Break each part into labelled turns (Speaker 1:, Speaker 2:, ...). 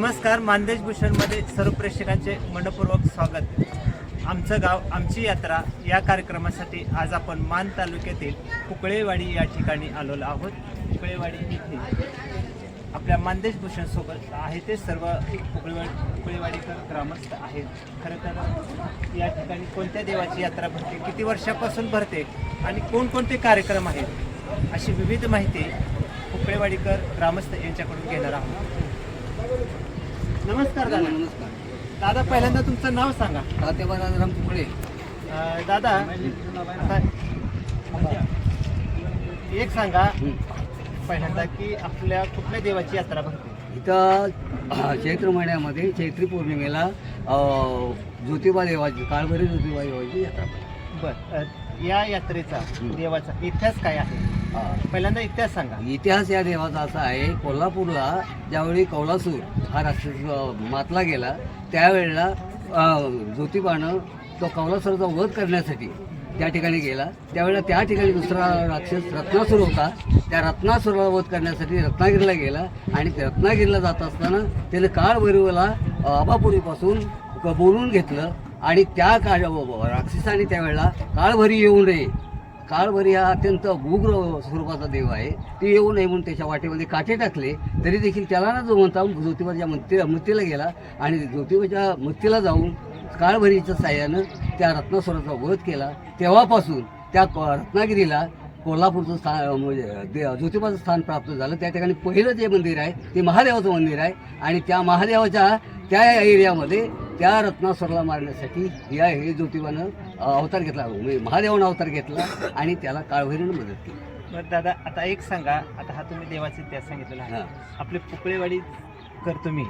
Speaker 1: नमस्कार. मानदेश भूषणमध्ये सर्व प्रेक्षकांचे मनपूर्वक स्वागत. आमचं गाव आमची यात्रा या कार्यक्रमासाठी आज आपण मान तालुक्यातील कुकळेवाडी या ठिकाणी आलेलो आहोत. कुकळेवाडी इथे आपल्या मानदेश भूषण सोबत आहे ते सर्व कुकळेवाडीकर ग्रामस्थ आहेत. खरं तर या ठिकाणी कोणत्या देवाची यात्रा भरते, किती वर्षापासून भरते आणि कोणकोणते कार्यक्रम आहेत अशी विविध माहिती कुकळेवाडीकर ग्रामस्थ यांच्याकडून घेणार आहोत. नमस्कार दादा.
Speaker 2: नमस्कार
Speaker 1: दादा, पहिल्यांदा तुमचं नाव सांगा.
Speaker 2: राम कुकडे.
Speaker 1: दादा, आता एक सांगा पहिल्यांदा की आपल्या कुठल्या देवाची यात्रा भरते?
Speaker 2: इथं चैत्र महिन्यामध्ये चैत्री पौर्णिमेला ज्योतिबा देवाची, काळभैरव ज्योतिबा देवाची यात्रा भरते.
Speaker 1: बर, या यात्रेचा देवाचा इतिहास काय आहे? पहिल्यांदा इतिहास सांगा.
Speaker 2: इतिहास या देवाचा असा आहे, कोल्हापूरला ज्यावेळी कौलासूर हा राक्षस मातला गेला त्यावेळेला ज्योतिबानं तो कौलासूरचा वध करण्यासाठी त्या ठिकाणी गेला. त्यावेळेला त्या ठिकाणी दुसरा राक्षस रत्नासूर होता. त्या रत्नासूरला वध करण्यासाठी रत्नागिरीला गेला आणि रत्नागिरीला जात असताना त्याने काळभैरवाला आबापुरीपासून बोलवून घेतलं आणि त्या राक्षसाने त्यावेळेला काळभैरी येऊ नये, काळभैरी हा अत्यंत उग्र स्वरूपाचा देव आहे, ते येऊ नये म्हणून त्याच्या वाटेमध्ये काटे टाकले. तरी देखील त्याला न जो म्हणता ज्योतिबाच्या मृत्यूला गेला आणि ज्योतिबाच्या मृत्यूला जाऊन काळभैरीच्या साह्यानं त्या रत्नासुराचा वध केला. तेव्हापासून त्या रत्नागिरीला कोल्हापूरचं स्थान म्हणजे ज्योतिबाचं स्थान प्राप्त झालं. त्या ठिकाणी पहिलं जे मंदिर आहे ते महादेवाचं मंदिर आहे आणि त्या महादेवाच्या त्या एरियामध्ये त्या रत्नासुराला मारण्यासाठी हे ज्योतिबानं अवतार घेतला, महादेवानं अवतार घेतला आणि त्याला काळभैरीनं मदत केली.
Speaker 1: बरं दादा, आता एक सांगा. आता हा तुम्ही देवाचा इतिहास सांगितलेला आहे. आपले कुकळेवाडी कर तुम्ही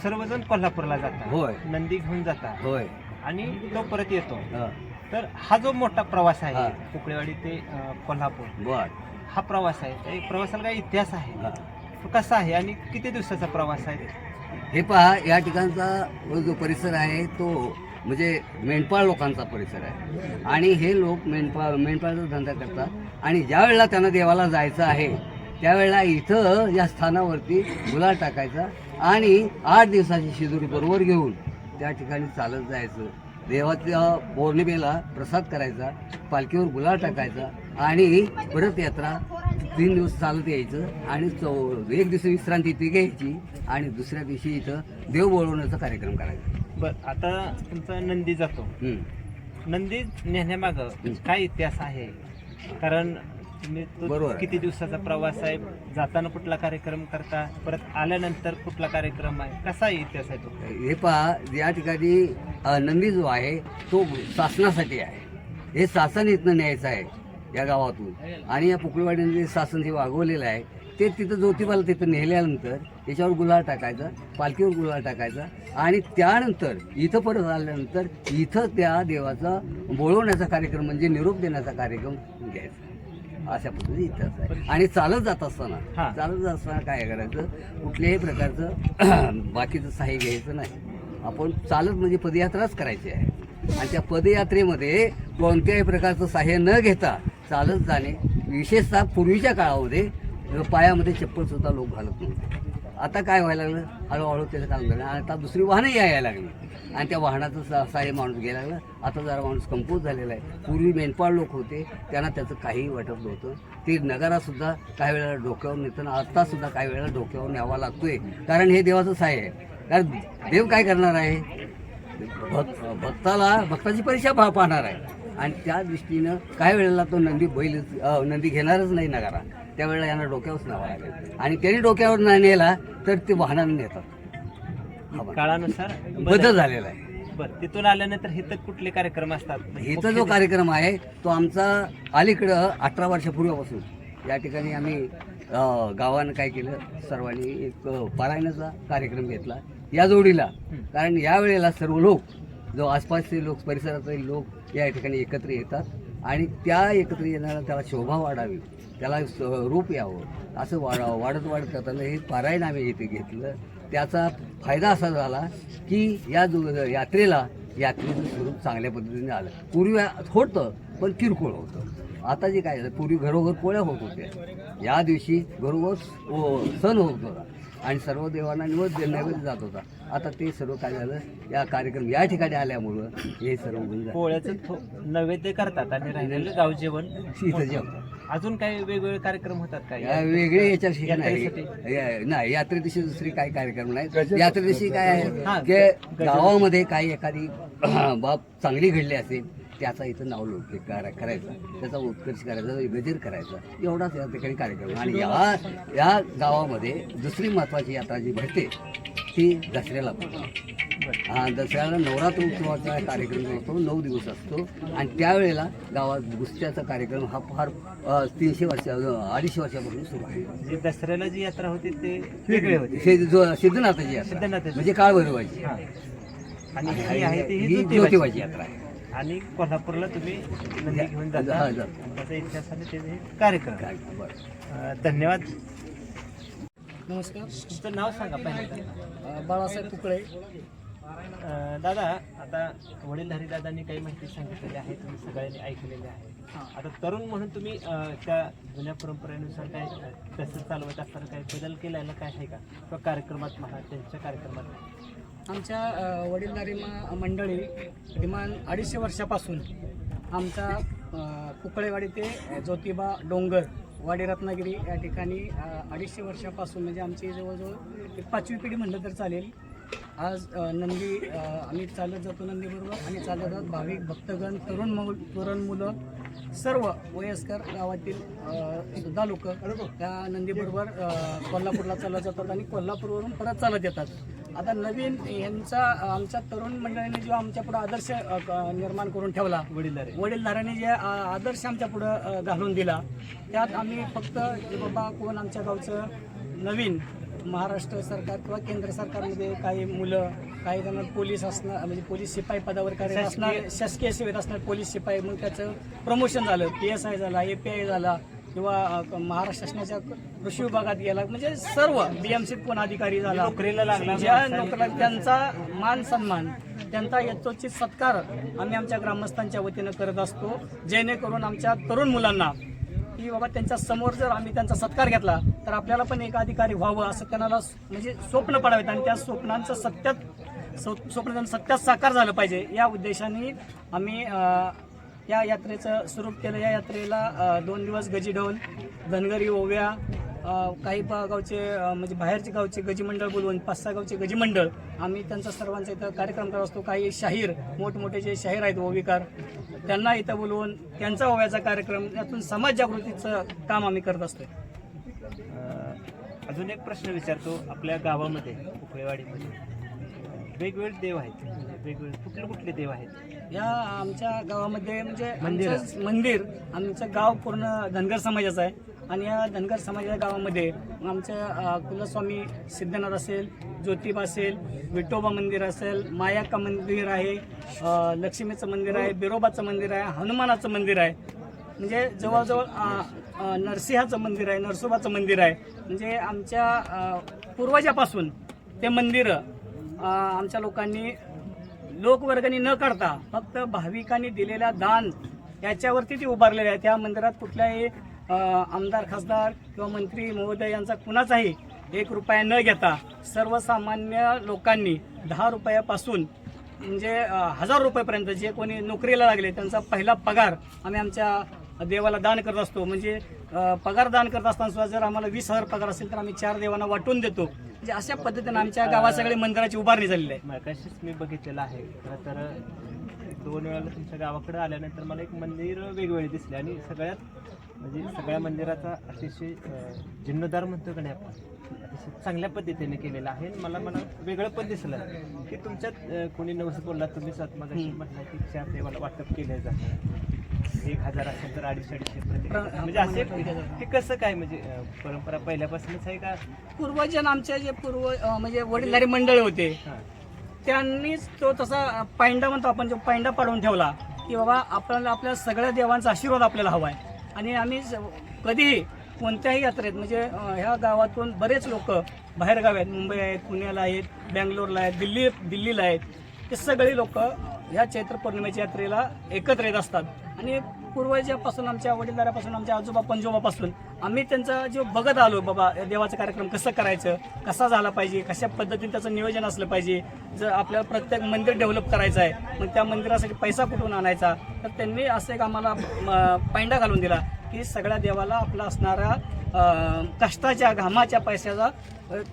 Speaker 1: सर्वजण कोल्हापूरला जाता,
Speaker 2: होय,
Speaker 1: नंदी घेऊन जाता,
Speaker 2: होय,
Speaker 1: आणि तो परत येतो. तर हा जो मोठा प्रवास आहे कुकळेवाडी ते कोल्हापूर,
Speaker 2: बर,
Speaker 1: हा प्रवास आहे, त्या प्रवासाला काय इतिहास आहे? तो कसा आहे आणि किती दिवसाचा प्रवास आहे?
Speaker 2: हे पहा, या ठिकाणचा जो परिसर आहे तो म्हणजे मेंढपाळ लोकांचा परिसर आहे आणि हे लोक मेंढपाळाचा धंदा करतात आणि ज्या वेळेला त्यांना देवाला जायचं आहे त्यावेळेला इथं या स्थानावरती गुलाल टाकायचा आणि 8 दिवसाची शिदोरी बरोबर घेऊन त्या ठिकाणी चालत जायचं. देवाच्या पौर्णिमेला प्रसाद करायचा, पालखीवर गुलाल टाकायचा आणि परत यात्रा 3 दिवस चालत यायचं आणि 1 दिवस विश्रांती ती घ्यायची आणि दुसऱ्या दिवशी इथं देव बोलवण्याचा कार्यक्रम करायचा.
Speaker 1: बर, आता तुमचा नंदी जातो, नंदी नेण्यामागं काय इतिहास आहे? कारण तुम्ही
Speaker 2: बरोबर,
Speaker 1: किती दिवसाचा प्रवास आहे, जाताना कुठला कार्यक्रम करता, परत आल्यानंतर कुठला कार्यक्रम आहे, कसा इतिहास आहे तो?
Speaker 2: हे पहा, या ठिकाणी नंदी जो आहे तो शासनासाठी आहे. हे शासन इथनं न्यायचं आहे या गावातून आणि या कुकळेवाडीने शासन जे वागवलेलं आहे ते तिथं ज्योतिबाला तिथं नेल्यानंतर त्याच्यावर गुलाल टाकायचा, पालखीवर गुलाल टाकायचा आणि त्यानंतर इथं परत आल्यानंतर इथं त्या देवाचा बोलवण्याचा कार्यक्रम म्हणजे निरोप देण्याचा कार्यक्रम घ्यायचा. अशा पद्धतीने इतिहास आहे. आणि चालत जात असताना काय करायचं, कुठल्याही प्रकारचं बाकीचं साह्य घ्यायचं नाही. आपण चालत म्हणजे पदयात्राच करायची आहे आणि त्या पदयात्रेमध्ये कोणत्याही प्रकारचं साह्य न घेता चालत जाणे. विशेषतः पूर्वीच्या काळामध्ये पायामध्ये चप्पलसुद्धा लोक घालत नव्हते. आता काय व्हायला लागलं, हळूहळू त्याचं काम झालं आणि आता दुसरी वाहनं यायला लागली आणि त्या वाहनाचं साह्य माणूस घ्यायला लागलं. आता जरा माणूस कंपोज झालेला आहे. पूर्वी मेंढपाळ लोक होते, त्यांना त्याचं काहीही वाटत नव्हतं. ते नगारासुद्धा काही वेळेला डोक्यावर नेताना आत्तासुद्धा काही वेळेला डोक्यावर न्यावा लागतोय, कारण हे देवाचं साह्य आहे. कारण देव काय करणार आहे, भक्ताची परीक्षा पाहणार आहे आणि त्या दृष्टीनं काही वेळेला तो नंदी घेणारच नाही नगारा, त्यावेळेला यांना डोक्यावरच न्यावा लागेल आणि त्यांनी डोक्यावर नाही नेला तर ते वाहनानं नेतात.
Speaker 1: काळानुसार
Speaker 2: बदल झालेला आहे.
Speaker 1: बरं, तिथून आल्यानंतर इथं कुठले कार्यक्रम असतात?
Speaker 2: इथं जो कार्यक्रम आहे तो आमचा अलीकडं 18 वर्षापूर्वीपासून या ठिकाणी आम्ही गावानं काय केलं, सर्वांनी एक पारायणाचा कार्यक्रम घेतला या जोडीला. कारण यावेळेला सर्व लोक, जो आसपासचे लोक, परिसरातील लोक या ठिकाणी एकत्र येतात आणि त्या एकत्र येणारा त्याला शोभा वाढावी, त्याला रूप यावं असं वाढत करताना हे पारायण आम्ही इथे घेतलं. त्याचा फायदा असा झाला की या यात्रेचं स्वरूप चांगल्या पद्धतीने आलं. पूर्वी होतं पण किरकोळ होतं, आता जे काय झालं, पूर्वी घरोघर पोळ्या होत होत्या, या दिवशी घरोघर सण होत होता आणि सर्व देवांना नैवेद्य जात होता. आता ते सर्व काय झालं, या कार्यक्रम या ठिकाणी आल्यामुळं हे सर्व होऊन झालं.
Speaker 1: पोळ्याचं नैवेद्य करतात आणि राहिलेलं गाव जेवण
Speaker 2: इथं जेवण.
Speaker 1: अजून काही वेगवेगळे कार्यक्रम होतात का
Speaker 2: या वेगळे याच्याविषयी नाही, यात्रे दिवशी दुसरी काही कार्यक्रम नाही. यात्रे दिवशी काय आहे की गावामध्ये काही एखादी बाब चांगली घडली असेल त्याचा इथं नाव लौकिक करायचा, त्याचा उत्कर्ष करायचा, गजर करायचा, एवढाच या ठिकाणी कार्यक्रम. आणि या गावामध्ये दुसरी महत्त्वाची यात्रा जी भरते ती दसऱ्याला भरते. दसऱ्याला नवरात्र उत्सवाचा कार्यक्रम जो होतो 9 दिवस असतो आणि त्यावेळेला गावात गुस्त्याचा कार्यक्रम हा फार 250 वर्षापासून सुरू आहे.
Speaker 1: जी दसऱ्याला जी यात्रा होती ते वेगळे होते.
Speaker 2: सिद्धनाथाची यात्रा
Speaker 1: सिद्धनाथाची
Speaker 2: म्हणजे काळभैरवाची
Speaker 1: आणि ही आहे ती
Speaker 2: ही ज्योतिबाची यात्रा आहे.
Speaker 1: आणि कोल्हापूरला तुम्ही नंदी घेऊन जाता, त्याचा इतिहास आणि त्याचे कार्यक्रम. धन्यवाद.
Speaker 3: नमस्कार.
Speaker 1: तुमचं नाव सांगा पहिल्यांदा.
Speaker 3: बाळासाहेब कुकळे.
Speaker 1: दादा, आता वडीलधारी दादांनी काही माहिती सांगितलेली आहे, तुम्ही सगळ्यांनी ऐकलेली आहे. आता तरुण म्हणून तुम्ही त्या जुन्या परंपरेनुसार काय कसं चालवत असताना काही बदल केलेला काय आहे का, किंवा कार्यक्रमात म्हणा त्यांच्या कार्यक्रमात?
Speaker 3: आमच्या वडीलधारी मंडळी किमान 250 वर्षापासून आमचा कुकळेवाडी ते ज्योतिबा डोंगर वाडी रत्नागिरी या ठिकाणी 250 वर्षापासून, म्हणजे आमची जवळजवळ 5वी पिढी म्हणलं तर चालेल. आज नंदी आम्ही चालत जातो नंदीबरोबर आणि चालत जात भाविक भक्तगण, तरुण मुलं, सर्व वयस्कर गावातील सुद्धा लोक त्या नंदीबरोबर कोल्हापूरला चालत जातात आणि कोल्हापूरवरून परत चालत येतात. आता नवीन यांचा आमच्या तरुण मंडळीने जो आमच्या पुढे आदर्श निर्माण करून ठेवला, वडीलधाऱ्याने जे आदर्श आमच्या पुढं घालून दिला, त्यात आम्ही फक्त बाबा कोण आमच्या गावचं नवीन महाराष्ट्र सरकार किंवा केंद्र सरकारमध्ये काही मुलं, काही जण पोलीस असणार, म्हणजे पोलीस शिपाई पदावर कार्यरत असणार, शासकीय सेवेत असणार पोलीस शिपाई, मग त्याचं प्रमोशन झालं, PSI झाला, API झाला, किंवा महाराष्ट्र शासनाच्या कृषी विभागात गेला, म्हणजे सर्व BMCत कोण अधिकारी झाला,
Speaker 1: नोकरीला लागला,
Speaker 3: ज्या नोकरीला त्यांचा मान सन्मान, त्यांचा यथोचित सत्कार आम्ही आमच्या ग्रामस्थांच्या वतीनं करत असतो, जेणेकरून आमच्या तरुण मुलांना की बाबा त्यांच्या समोर जर आम्ही त्यांचा सत्कार घेतला तर आपल्याला पण एक अधिकारी व्हावं असं त्यांना म्हणजे स्वप्न पडावेत आणि त्या स्वप्नांचं सत्यात साकार झालं पाहिजे, या उद्देशाने आम्ही या यात्रेचं स्वरूप केलं. या यात्रेला 2 दिवस गजीढोल, धनगरी ओव्या, काही गावचे म्हणजे बाहेरचे गावचे गजीमंडळ बोलवून 5-6 गावचे गजीमंडळ आम्ही त्यांचा सर्वांचा इथं कार्यक्रम करत असतो. काही शाहीर, मोठमोठे जे शाहीर आहेत ओवीकार, त्यांना इथं बोलवून त्यांचा ओव्याचा कार्यक्रम, यातून समाज जागृतीचं काम आम्ही करत असतो.
Speaker 1: अजून एक प्रश्न विचारतो. आपल्या गावामध्ये कुकळेवाडीमध्ये वेगवेगळे देव आहेत, वेगवेगळे कुठले देव आहेत?
Speaker 3: या आमच्या गावामध्ये म्हणजे आमचं गाव पूर्ण धनगर समाजाचं आहे आणि या धनगर समाजाच्या गावामध्ये आमच्या कुलस्वामी सिद्धनाथ असेल, ज्योतिबा असेल, विठोबा मंदिर असेल, मायाक्का मंदिर आहे, लक्ष्मीचं मंदिर आहे, बिरोबाचं मंदिर आहे, हनुमानाचं मंदिर आहे, म्हणजे जवळजवळ नरसिंहाचं मंदिर आहे, नरसोबाचं मंदिर आहे. म्हणजे आमच्या पूर्वजापासून ते मंदिरं आमच्या लोकांनी लोकवर्गणी न करता फक्त भाविकांनी दिलेल्या दान याच्यावरती ती उभारलेली आहे. त्या मंदिरात कुठल्याही आमदार, खासदार किंवा मंत्री महोदय यांचा कुणाचाही 1 रुपया न घेता सर्वसामान्य लोकांनी 10 रुपयापासून म्हणजे 1000 रुपयापर्यंत जे कोणी नोकरीला लागले त्यांचा पहिला पगार आम्ही आमच्या देवाला दान करत असतो. म्हणजे पगार दान करत असताना सुद्धा जर आम्हाला 20,000 पगार असेल तर आम्ही 4 देवांना वाटून देतो. म्हणजे अशा पद्धतीने आमच्या गावात सगळे मंदिराची उभारणी झालेली आहे.
Speaker 1: मगाशीच मी बघितलेलं आहे. खरं तर 2 वेळाला तुमच्या गावाकडे आल्यानंतर मला एक मंदिर वेगवेगळे दिसले आणि म्हणजे सगळ्या मंदिराचा अतिशय जीर्णोद्धार म्हणतो का नाही आपण, अतिशय चांगल्या पद्धतीने केलेला आहे. मला वेगळं पण दिसलं की तुमच्यात कोणी नवस बोलला, तुम्ही मगाशी म्हटलं की 4 देवाला वाटप केलं जातं, 1000 असेल तर 250 म्हणजे असे ते कसं काय, म्हणजे परंपरा पहिल्यापासूनच आहे का?
Speaker 3: पूर्वजन आमचे जे म्हणजे वडीलधारी मंडळ होते त्यांनीच तो तसा पायंडा म्हणतो आपण, जो पायंडा पाडून ठेवला की बाबा आपल्या सगळ्या देवांचा आशीर्वाद आपल्याला हवा आहे. आणि आम्ही कधीही कोणत्याही यात्रेत म्हणजे ह्या गावातून बरेच लोक बाहेरगाव आहेत, मुंबई आहेत, पुण्याला आहेत, बँगलोरला आहेत, दिल्लीला आहेत, ते सगळे लोक ह्या चैत्र पौर्णिमेच्या यात्रेला एकत्र येत असतात आणि पूर्वजापासून आमच्या वडीलधाऱ्यापासून आमच्या आजोबा पंजोबापासून आम्ही त्यांचा जो बघत आलो बाबा देवाचा कार्यक्रम कसं करायचं, कसा झाला पाहिजे, कशा पद्धतीने त्याचं नियोजन असलं पाहिजे. जर आपल्याला प्रत्येक मंदिर डेव्हलप करायचं आहे मग त्या मंदिरासाठी पैसा कुठून आणायचा, तर त्यांनी असं एक आम्हाला पायंडा घालून दिला की सगळ्या देवाला आपला असणारा कष्टाच्या घामाच्या पैशाचा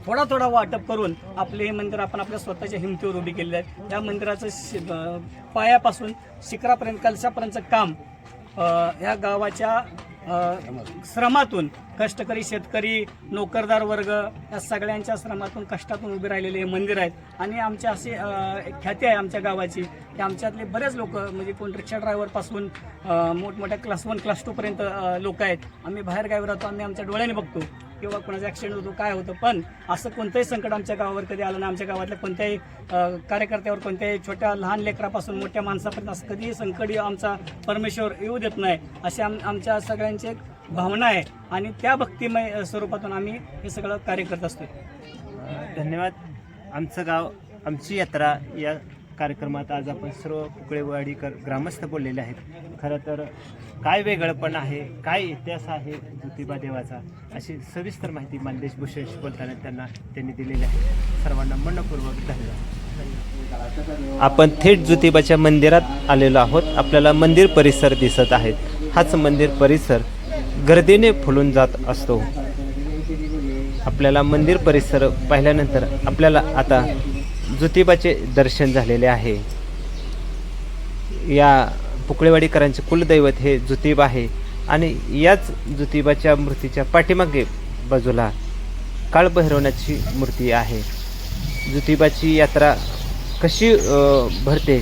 Speaker 3: थोडा थोडा वाटप करून आपले हे मंदिर आपण आपल्या स्वतःच्या हिमतीवर उभी केलेलं आहे. या मंदिराचं पायापासून शिखरापर्यंत कलशापर्यंतचं काम या गावाच्या श्रमातून कष्टकरी शेतकरी नोकरदार वर्ग या सगळ्यांच्या श्रमातून कष्टातून उभे राहिलेले हे मंदिर आहेत. आणि आमच्या अशी एक ख्याती आहे आमच्या गावाची की आमच्यातले बरेच लोक म्हणजे कोण रिक्षा ड्रायव्हरपासून मोठमोठ्या क्लास 1 क्लास 2 पर्यंत लोक आहेत. आम्ही बाहेर गावी राहतो, आम्ही आमच्या डोळ्याने बघतो किंवा कोणाचा ॲक्सिडेंट होतो काय होतं, पण असं कोणतंही संकट आमच्या गावावर कधी आलं नाही. आमच्या गावातल्या कोणत्याही कार्यकर्त्यावर कोणत्याही छोट्या लहान लेकरापासून मोठ्या माणसापर्यंत असं कधीही संकट आमचा परमेश्वर येऊ देत नाही अशी आमच्या सगळ्यांची एक भावना आहे. आणि त्या भक्तिमय स्वरूपातून आम्ही हे सगळं कार्य करत असतो.
Speaker 1: धन्यवाद. आमचं गाव आमची यात्रा या कार्यक्रमात आज आपण सर्व कुकळेवाडीकर ग्रामस्थ बोललेले आहेत. खरं तर काय वेगळंपण आहे, काय इतिहास आहे ज्योतिबा देवाचा, अशी सविस्तर माहिती मानदेश भूषेश बोलताना त्यांनी दिलेली आहे. सर्वांना मनपूर्वक धन्यवाद. आपण थेट ज्योतिबाच्या मंदिरात आलेलो आहोत. आपल्याला मंदिर परिसर दिसत आहे. हाच मंदिर परिसर गर्दीने फुलून जात असतो. आपल्याला मंदिर परिसर पाहिल्यानंतर आपल्याला आता ज्योतिबाचे दर्शन झालेले आहे. या पुकळेवाडीकरांचे कुलदैवत हे ज्योतिबा आहे आणि याच ज्योतिबाच्या मूर्तीच्या पाठीमागे बाजूला काळभैरवनाची मूर्ती आहे. ज्योतिबाची यात्रा कशी भरते,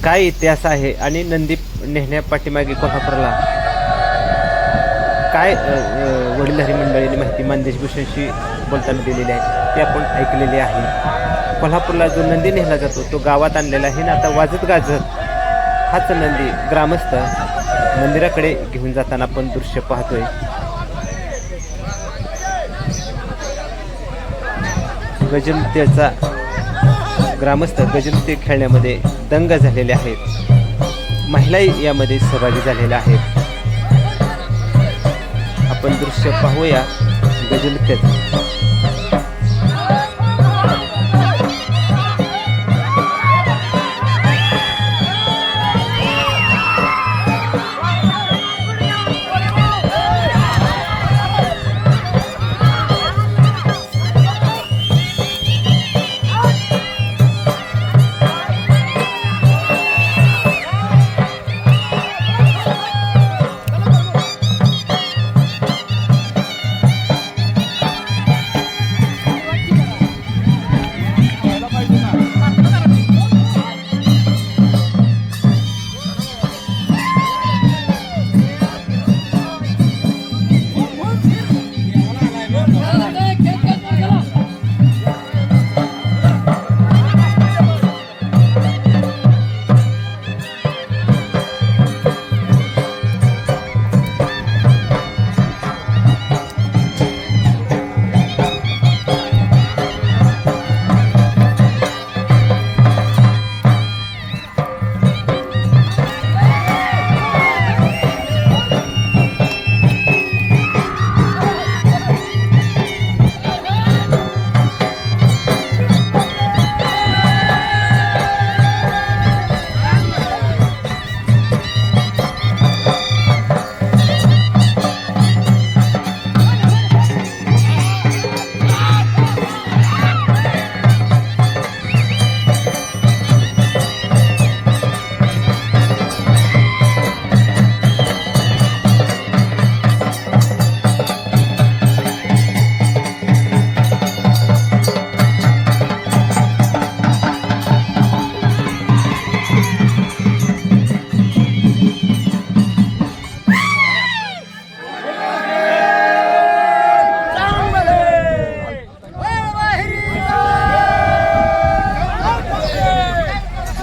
Speaker 1: काय इतिहास आहे आणि नंदी नेहण्या पाठीमागे कोल्हापूरला काय वडीलधारी मंडळींनी माहिती मानदेश भूषणशी बोलताना दिलेली आहे ते आपण ऐकलेली आहे. कोल्हापूरला जो नंदी नेला जातो तो गावात आणलेला आहे ना आता वाजत गाजत हाच नंदी ग्रामस्थ मंदिराकडे घेऊन जाताना आपण दृश्य पाहतोय. गजनृत्याचा ग्रामस्थ गजनृत्य खेळण्यामध्ये दंग झालेले आहेत. महिलाही यामध्ये सहभागी झालेल्या आहेत. आपण दृश्य पाहूया गजनृत्याचं.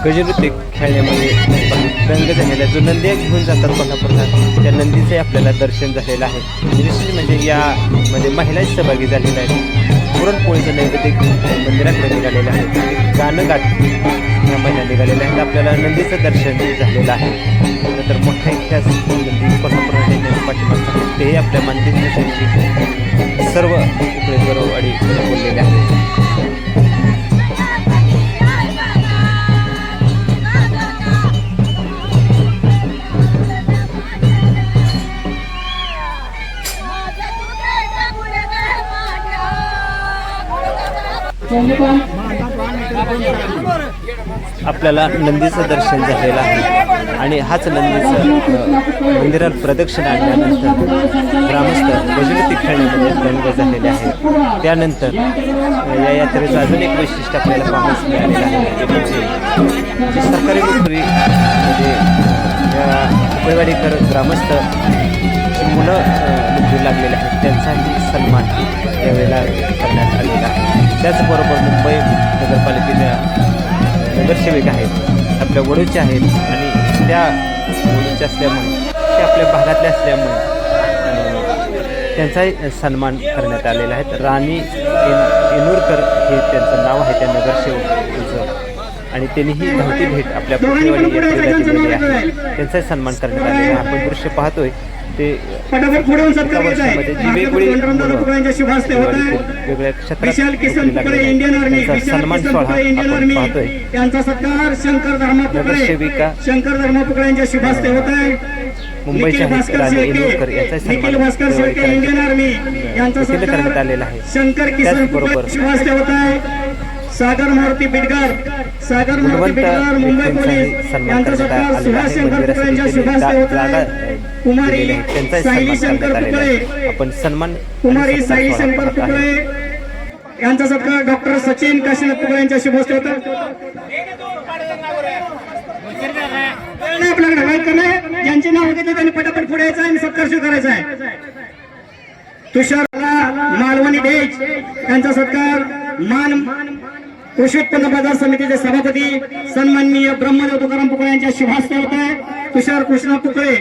Speaker 1: गजनृत्य खेळण्यामध्ये रंग झालेला जो नंदी घेऊन जातात कोल्हापूरला त्या नंदीचे आपल्याला दर्शन झालेलं आहे. विशेष म्हणजे यामध्ये महिलाही सहभागी झालेल्या आहेत. पुरणपोळीचं नैवेद्य घेऊन मंदिराकडे निघालेले आहेत आणि गाणं गात या महिला निघालेल्या आहेत. आपल्याला नंदीचं दर्शन झालेलं आहे. नंतर मोठा इतिहास नंदी कोल्हापूरमध्ये पाठीमागचा आहे तेही आपल्या मानदेश सर्व उकळेश्वर वाडी बोललेले आहेत. आपल्याला नंदीचं दर्शन झालेलं आहे आणि हाच नंदीचं मंदिरात प्रदक्षिणा आणल्यानंतर ग्रामस्थ गजबती खेळण्यामध्ये दंग झालेले आहेत. त्यानंतर या यात्रेचं अजून एक वैशिष्ट्य आपल्याला पाहायला मिळालेलं आहे ते म्हणजे जी सरकारी नोकरी म्हणजे या उकळवाडीकर ग्रामस्थ मुलं नोकरी लागलेले आहेत त्यांचाही सन्मान यावेळेला करण्यात आलेला आहे. त्याचबरोबर मुंबई नगरपालिकेच्या नगरसेवक आहेत आपल्या वडूचे आहेत आणि त्या वडूचे असल्यामुळे ते आपल्या भागातले असल्यामुळे त्यांचाही सन्मान करण्यात आलेला आहे. राणी एनुरकर हे त्यांचं नाव आहे त्या नगरसेवकाचं आणि त्यांनीही धावती भेट आपल्या पुतळेवाडी यात्रेला दिलेली आहे. त्यांचाही सन्मान करण्यात आलेला आहे. आपण दृश्य पाहतोय ते वर्षामध्ये जी वेगवेगळी वेगवेगळ्या क्षेत्रात सन्मान सोहळा आपण पाहतोय.
Speaker 3: त्यांचा सत्कार शंकर
Speaker 1: नगरसेविका
Speaker 3: शंकर धर्मपुकळ्यांच्या शुभ हस्ते होत आहे.
Speaker 1: मुंबईच्या राणी एनुरकर याचा सन्मान करण्यात आलेला आहे. त्याचबरोबर
Speaker 3: सागर मारुती बिडकर सागर मारुती बिडकर मुंबई पोलीस यांचा सत्कार सुभाष शंकर पुकळेंच्या शुभ हस्ते होत आहे. कुमारी सायली शंकर पुकळे
Speaker 1: आपण सन्मान
Speaker 3: कुमारी सायली शंकर पुकळे यांचा सत्कार डॉक्टर सचिन काशीनाथ पुकळे यांच्या शुभ हस्ते होत आपल्याकडे माहित करणे ज्यांची नाव घेतली त्यांनी पटापट पुढे यायचं आणि सत्कार स्वीकारायचा आहे. तुषार मालवणी डेज यांचा सत्कार मान कृषी उत्पन्न बाजार समितीचे सभापती सन्माननीय ब्रह्मदेव तुकाराम पुकळे यांच्या शुभ हस्ते होत आहे. तुषार कृष्णा पुकळे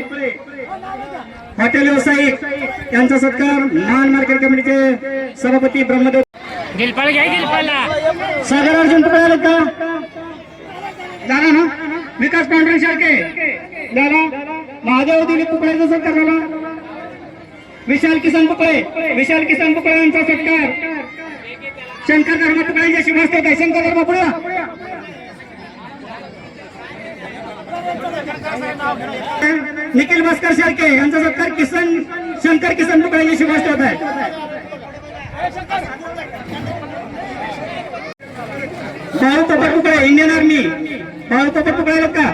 Speaker 3: हॉटेल व्यावसायिक यांचा सत्कार मान मार्केट कमिटीचे सभापती ब्रह्मदेव सागर अर्जुन पुकळे आले का झाला ना. विकास पांढरे शाळके झाला. महादेव दिलीप पुकळेचा सत्कार झाला. विशाल किसन पुकळे यांचा सत्कार शंकर धर्म पुकळेंच्या शुभ हस्ते होत आहे. शंकर धर्म पुढे निखिल भास्कर शाळके यांचा सत्कार शंकर किसन पुकळेंच्या शुभ हस्ते होत आहे. बाळू पोपट पुकळे इंडियन आर्मी बाळू पोपट पुकळे आहेत का.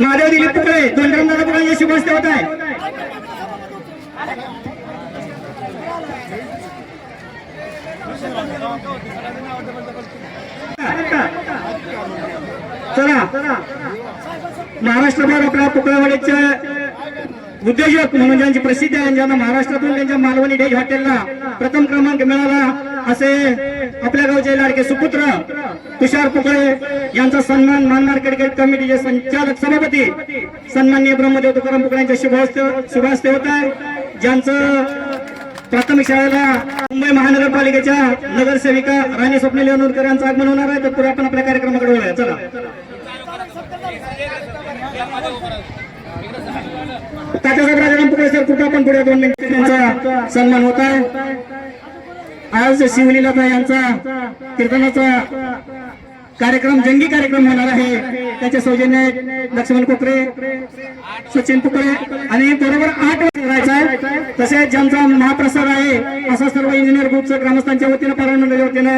Speaker 3: महादेव दिलीप पुकळे दोंडरामदादा पुकळेंच्या शुभ हस्ते होत आहे. चला महाराष्ट्रभर आपल्या पुकळेवाडीचे उद्योजक म्हणून ज्यांची प्रसिद्धी आहे ज्यांना महाराष्ट्रातून त्यांच्या मालवणी डेज हॉटेलला प्रथम क्रमांक मिळाला असे आपल्या गावचे लाडके सुपुत्र तुषार पुकळे यांचा सन्मान मान मार्केट कमिटीचे संचालक सभापती सन्माननीय ब्रह्मदेव तुकाराम पुकळे यांच्या शुभ हस्ते होत आहे. ज्यांचं प्राथमिक शाळेला मुंबई महानगरपालिकेच्या नगरसेविका राणी स्वप्नील एनुरकर यांचं आगमन होणार आहे. तर पुढे आपण आपल्या कार्यक्रमाकडे वळूया. चला तात्यासाहेब राजाराम पुकळे सर कुठे आपण पुढे 2 मिनिटे त्यांचा सन्मान होत आहे. आज शिवलीलाता यांचा कीर्तनाचा कार्यक्रम जंगी कार्यक्रम होणार आहे. त्याचे सौजन्य लक्ष्मण कोकरे सचिन पुकळे आणि बरोबर 8 वाजता करायचा आहे. तसेच ज्यांचा महाप्रसाद आहे असा सर्व इंजिनियर ग्रुपचं ग्रामस्थांच्या वतीनं पारायण मंडळाच्या वतीनं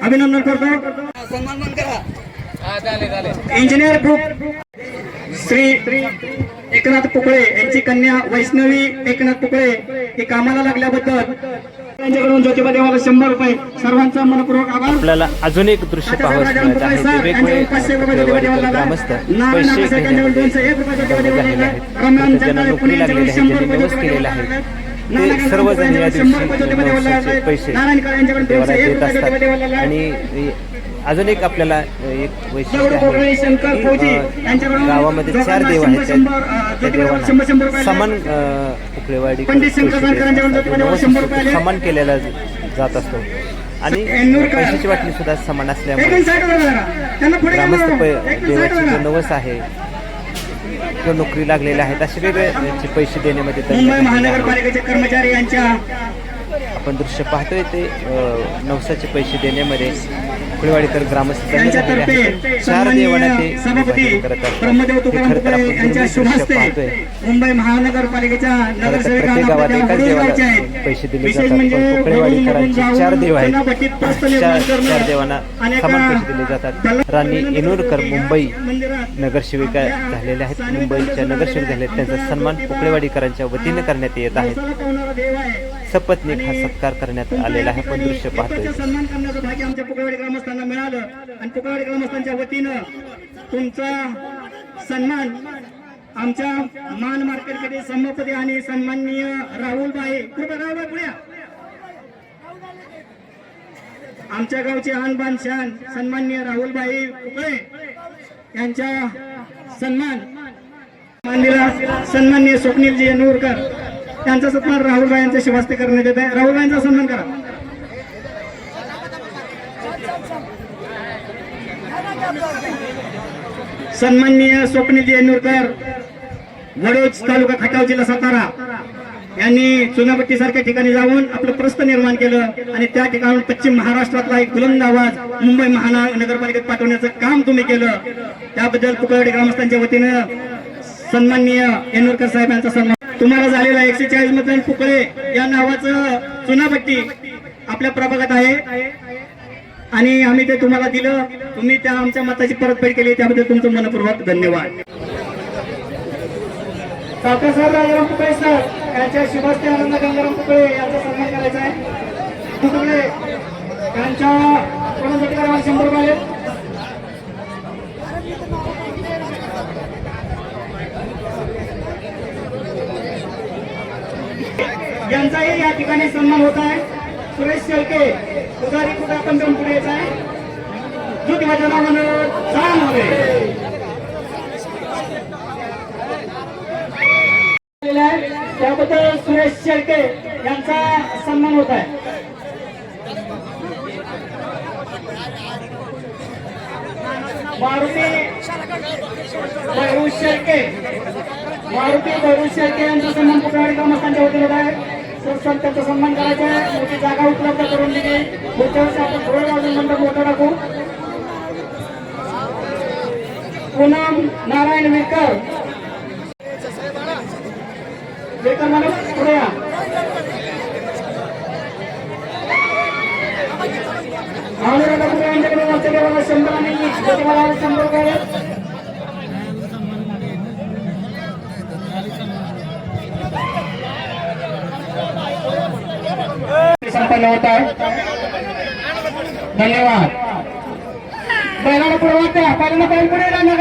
Speaker 3: अभिनंदन करतो. इंजिनियर ग्रुप श्री एकनाथ पुकळे यांची कन्या वैष्णवी एकनाथ पुकळे हे कामाला लागल्याबद्दल त्यांच्याकडून ज्योतिबा देवाला 100 रुपये सर्वांचा मनपूर्वक आभार.
Speaker 1: आपल्याला अजून एक दृश्य पाहायला मिळत आहे. वेगवेगळे ग्रामस्थ पैसे घेण्यामध्ये झालेले आहेत. त्यांना नोकरी लागलेली आहे, ज्यांनी नवस केलेला आहे ते सर्वजण या दिवशी नवसाचे पैसे देवाला देत असतात. आणि अजून एक आपल्याला एक वैशिष्ट्य आहे की गावामध्ये 4 देव आहेत. त्या देवांना समान पुकळेवाडी समान केलेला जात असतो. आणि पैशाची वाटणी सुद्धा समान असल्यामुळे ग्रामस्थ देवाची जो नवस आहे किंवा नोकरी लागलेल्या आहेत असे वेगळे पैसे देण्यामध्ये
Speaker 3: महानगरपालिकेचे कर्मचारी यांच्या
Speaker 1: आपण दृश्य पाहतोय ते नवसाचे पैसे देण्यामध्ये फुलेवाडीकर ग्रामस्थांनी 4 देवांना ते विभाजन करत असतात. मुंबई महानगरपालिकेच्या प्रत्येक गावात एकाच देवाला पैसे दिले जातात. पण फुलेवाडीकरांचे 4 देव आहेत. 4 देवांना समान पैसे दिले जातात. राणी येनूरकर मुंबई नगरसेविका झालेल्या आहेत. मुंबईच्या नगरसेवक झाले आहेत. त्यांचा सन्मान फुलेवाडीकरांच्या वतीने करण्यात येत आहे. सपत्नीक हा सत्कार करण्यात आलेला आहे. पण दृश्य पाहतोय
Speaker 3: सन्मान करण्याचं भाग्य आमच्या पुकळवाडी ग्रामस्थांना मिळालं आणि पुकळवाडी ग्रामस्थांच्या वतीनं तुमचा सन्मान आमच्या मान मार्केटकडे सभापती आणि सन्माननीय राहुलबाई कृपया राहुलबाई पुढे आमच्या गावचे आणबान शान सन्माननीय राहुलबाई पुकळे यांच्या सन्मान माननीय सन्माननीय स्वप्नीलजी येनूरकर त्यांचा सन्मान राहुलबाई यांच्या शिवास्ते करण्यात येत आहे. राहुलबाईंचा सन्मान करा. सन्माननीय स्वप्नीलजी येनूरकर वडोज तालुका खटाव जिल्हा सातारा यांनी चुनापट्टी सारख्या ठिकाणी जाऊन आपलं प्रस्थ निर्माण केलं आणि त्या ठिकाणून पश्चिम महाराष्ट्रातला एक बुलंद आवाज मुंबई महानगरपालिकेत पाठवण्याचं काम तुम्ही केलं. त्याबद्दल पुकळवाडी ग्रामस्थांच्या वतीनं सन्माननीय येनूरकर साहेब यांचा सन्मान. तुम्हाला झालेला 140 मतदान पुकळे या नावाचं चुनापट्टी आपल्या प्रभागात आहे आणि आम्ही ते तुम्हाला दिलं. तुम्ही त्या आमच्या मताची परतफेड केली त्याबद्दल तुमचं मनपूर्वक धन्यवाद. साहेब राजाराम पुकळे सर यांच्या शिवास्ते आनंद गंगाराम पुकळे यांचा सन्मान करायचा आहे. पुकळे यांच्या कोणासाठी करावा 100 रुपये. यांचाही या ठिकाणी सन्मान होत आहे. सुरेश शेळके पुजारी कुठे आपण जाऊन पुढे यायचा आहे. ज्योतिबाच्या नावानं त्याबद्दल सुरेश शेळके यांचा सन्मान होत आहे. मारुती भैरू शेळके यांचा सन्मान पुकळवाडी ग्रामस्थांच्या वतीने होत आहे. सर त्यांचा सन्मान करायचा आहे. मोठी जागा उपलब्ध करून दिली. पुढच्या वर्षी आपण थोडं वाजून नंतर मोठं टाकू. पूनम नारायण विरकर माणूस पुढे या. यांच्याकडे वरच्या देवाला 100 आणि ज्योतिबाला 100 रुपये. संपन्न होत आहे. धन्यवाद. बैलाला पुढे वाटते. पहिल्यांदा बैल पुढे राहणार.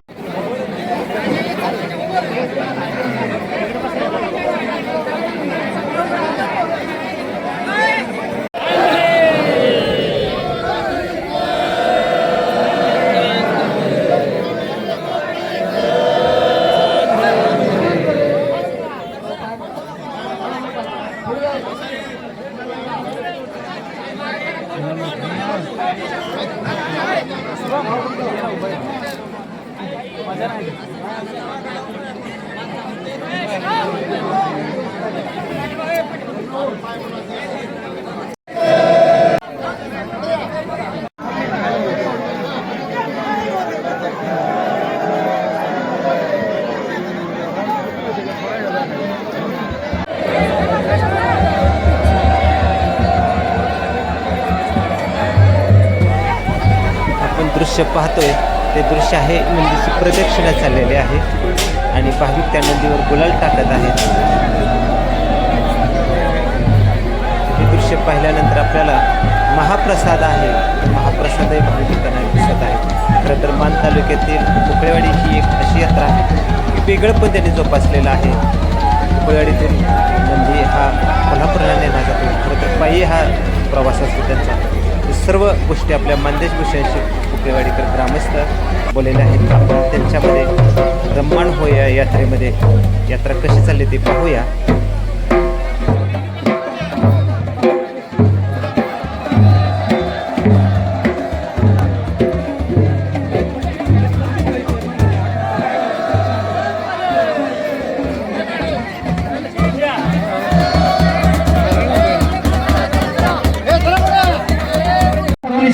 Speaker 1: दृश्य पाहतोय ते दृश्य आहे नंदीची प्रदक्षिणा चाललेली आहे आणि भाविक त्या नंदीवर गुलाल टाकत आहेत. हे दृश्य पाहिल्यानंतर आपल्याला महाप्रसाद आहे. महाप्रसादही भाविकांना दिसत आहे. खरं तर मान तालुक्यातील पुकळेवाडी ही एक अशी यात्रा आहे की वेगळं पद्धतीने जोपासलेलं आहे. कुपळवाडीतून नंदी हा कोल्हापूरला नेला जातो. खरं तर पायी हा प्रवास असतो त्यांचा. हे सर्व गोष्टी आपल्या मानदेश भूषणशी कुपळवाडीकर ग्रामस्थ बोललेले आहेत. आपण त्यांच्यामध्ये रम्माण होया यात्रेमध्ये यात्रा कशी चालली ते पाहूया.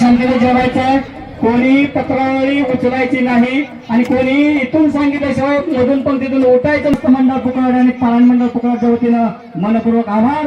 Speaker 4: शांतीने जेवायचं, कोणी पत्रावळी उचलायची नाही आणि कोणी इथून सांगितल्याशिवाय मधून पंक्तीतून उठायचं नसतं. मंडळ पुकारवाडी आणि पालन मंडळ पुकारच्या वतीनं मनपूर्वक आभार.